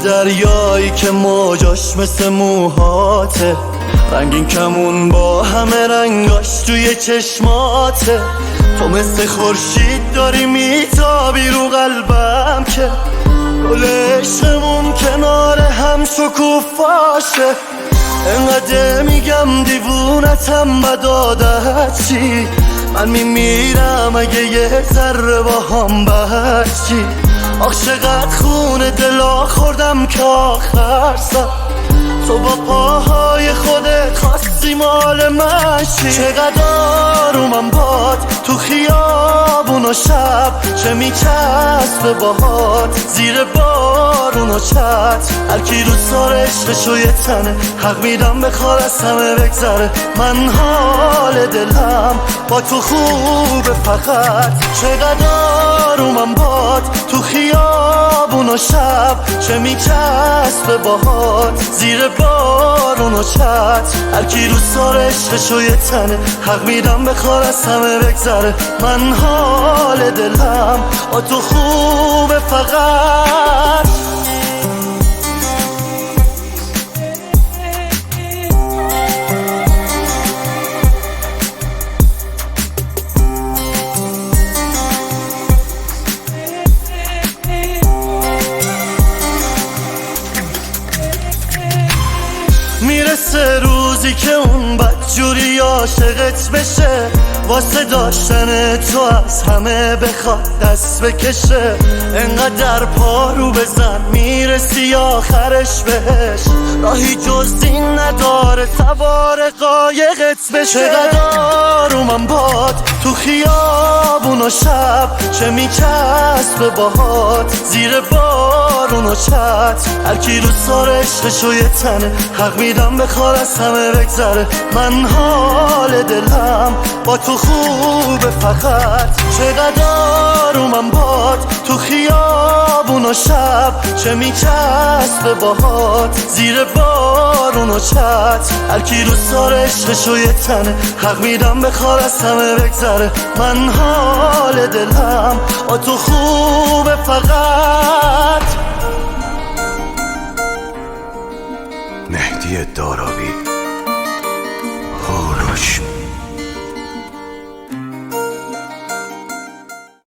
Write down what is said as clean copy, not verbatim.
دریایی که موجاش مثل موهاته، رنگین کمون با همه رنگاش توی چشماته. تو مثل خورشید داری میتابی رو قلبم که گل عشقمون کنار هم شکوفاشه. انقدر میگم دیوونتم بد عادت چی، من میمیرم اگه یه ذره با هم بچی. آخ چقدر خون دلا خوردم که آخر سر تو با پاهای خودت خواستی مال من شی. چقدر آرومم باد تو خیابون و شب، چه میچسبه باهات زیر بارون و چت. هرکی رو سار عشقشو یه تنه، حق میدم بخواد از همه بگذره. من حال دلم با تو خوبه فقط. چقدر آرومم باد تو خیابون و شب، چه میچسبه باهات زیر بارون و چت. هرکی رو سار عشقشو یه تنه، حق میدم بخواد از همه بگذره. من حال دلم با تو خوبه فقط. میرسه روزی که اون بدجوری عاشقت بشه، واسه داشتن تو از همه بخواد دست بکشه. انقدر پارو بزن میرسی آخرش بهش، راهی جز این نداره سوار قایقت بشه. چقدر آرومم باد تو خیابون و شب، چه میچسبه باهات زیر بارون و چت. هرکی رو سار عشقشو یه تنه، حق میدم بخواد از همه بگذره. من حال دلم با تو خوبه فقط. چقدر آرومم باد تو خیابون و شب، چه میچسبه باهات زیر بارون و چت. هرکی رو سار عشقشو یه تنه، حق میدم بخواد از همه بگذره. من حال دلم با تو خوبه فقط. مهدی داراوی